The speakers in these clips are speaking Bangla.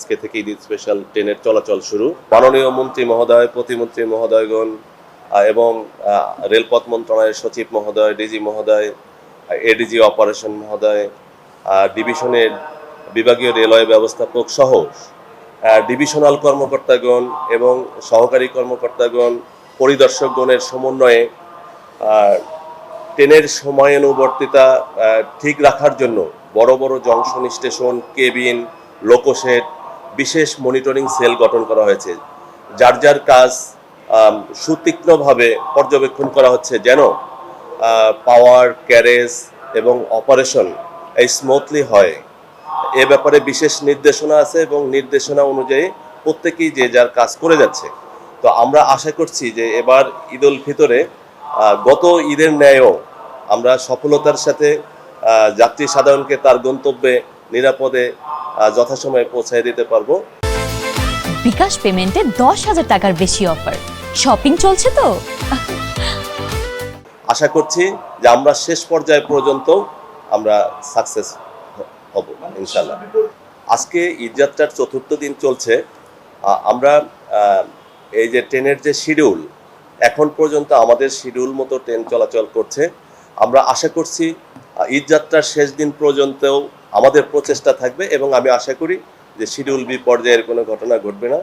আজকে থেকে ঈদ স্পেশাল ট্রেনের চলাচল শুরু। মাননীয় মন্ত্রী মহোদয়, প্রতিমন্ত্রী মহোদয়গণ এবং রেলপথ মন্ত্রণালয়ের সচিব মহোদয়, ডিজি মহোদয়, এডিজি অপারেশন মহোদয়, ডিভিশনের বিভাগীয় রেলওয়ে ব্যবস্থাপক সহ ডিভিশনাল কর্মকর্তাগণ এবং সহকারী কর্মকর্তাগণ, পরিদর্শকগণের সমন্বয়ে ট্রেনের সময়ানুবর্তিতা ঠিক রাখার জন্য বড় বড় জংশন স্টেশন, কেবিন, লোকোশেড, বিশেষ মনিটরিং সেল গঠন করা হয়েছে। যার যার কাজ সুতীক্ষ্ণভাবে পর্যবেক্ষণ করা হচ্ছে যেন পাওয়ার, ক্যারেজ এবং অপারেশন এই স্মুথলি হয়। এ ব্যাপারে বিশেষ নির্দেশনা আছে এবং নির্দেশনা অনুযায়ী প্রত্যেকেই যে যার কাজ করে যাচ্ছে। তো আমরা আশা করছি যে এবার ঈদ উল ফিতরে গত ঈদের ন্যায়ও আমরা সফলতার সাথে যাত্রী সাধারণকে তার গন্তব্যে নিরাপদে যথাসময়ে পৌঁছায় দিতে পারবো। বিকাশ পেমেন্টে 10,000 টাকার বেশি অফার, শপিং চলছে তো। আশা করছি যে আমরা শেষ পর্যায় পর্যন্ত আমরা সাকসেস হব ইনশাল্লাহ। আজকে ঈদযাত্রার চতুর্থ দিন চলছে। আমরা এই যে ট্রেনের যে শিডিউল, এখন পর্যন্ত আমাদের শিডিউল মতো ট্রেন চলাচল করছে। আমরা আশা করছি ঈদযাত্রার শেষ দিন পর্যন্তও আমাদের প্রচেষ্টা থাকবে এবং আমি আশা করি যে শিডিউল বিপর্যয়ের কোনো ঘটনা ঘটবে না।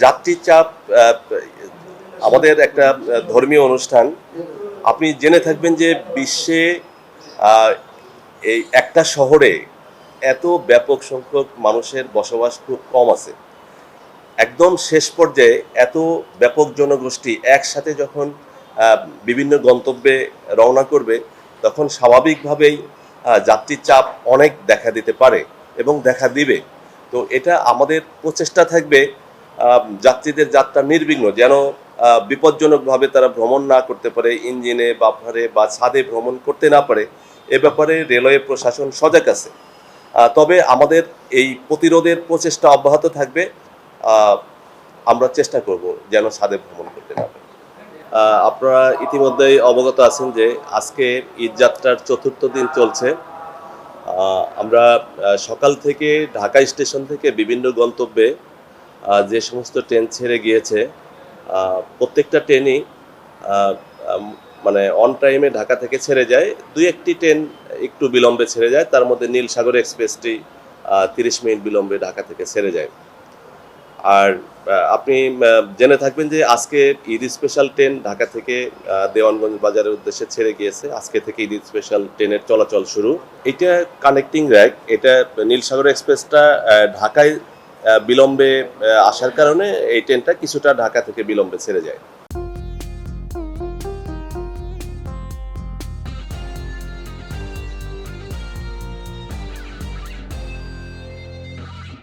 যাত্রী চাপ আমাদের একটা ধর্মীয় অনুষ্ঠান। আপনি জেনে থাকবেন যে বিশ্বে এই একটা শহরে এত ব্যাপক সংখ্যক মানুষের বসবাস খুব কম আছে। একদম শেষ পর্যায়ে এত ব্যাপক জনগোষ্ঠী একসাথে যখন বিভিন্ন গন্তব্যে রওনা করবে তখন স্বাভাবিকভাবেই যাত্রীর চাপ অনেক দেখা দিতে পারে এবং দেখা দিবে। তো এটা আমাদের প্রচেষ্টা থাকবে যাত্রীদের যাত্রা নির্বিঘ্ন, যেন বিপজ্জনকভাবে তারা ভ্রমণ না করতে পারে, ইঞ্জিনে, বাফারে বা ছাদে ভ্রমণ করতে না পারে। এ ব্যাপারে রেলওয়ে প্রশাসন সজাগ আছে। তবে আমাদের এই প্রতিরোধের প্রচেষ্টা অব্যাহত থাকবে। আমরা চেষ্টা করব যেন ছাদে ভ্রমণ করতে না পারে। আপনারা ইতিমধ্যেই অবগত আছেন যে আজকে ঈদযাত্রার চতুর্থ দিন চলছে। আমরা সকাল থেকে ঢাকা স্টেশন থেকে বিভিন্ন গন্তব্যে যে সমস্ত ট্রেন ছেড়ে গিয়েছে, প্রত্যেকটা ট্রেনই মানে অন টাইমে ঢাকা থেকে ছেড়ে যায়। দুই একটি ট্রেন একটু বিলম্বে ছেড়ে যায়, তার মধ্যে নীল সাগর এক্সপ্রেসটি 30 মিনিট বিলম্বে ঢাকা থেকে ছেড়ে যায়। আর আপনি জেনে থাকবেন যে আজকে ঈদ স্পেশাল ট্রেন ঢাকা থেকে দেওয়ানগঞ্জ বাজারের উদ্দেশ্যে ছেড়ে গিয়েছে। আজকে থেকে ঈদ স্পেশাল ট্রেনের চলাচল শুরু। এটা কানেক্টিং র্যাক। এটা নীলসাগর এক্সপ্রেসটা ঢাকায় বিলম্বে আসার কারণে এই ট্রেনটা কিছুটা ঢাকা থেকে বিলম্বে ছেড়ে যায়।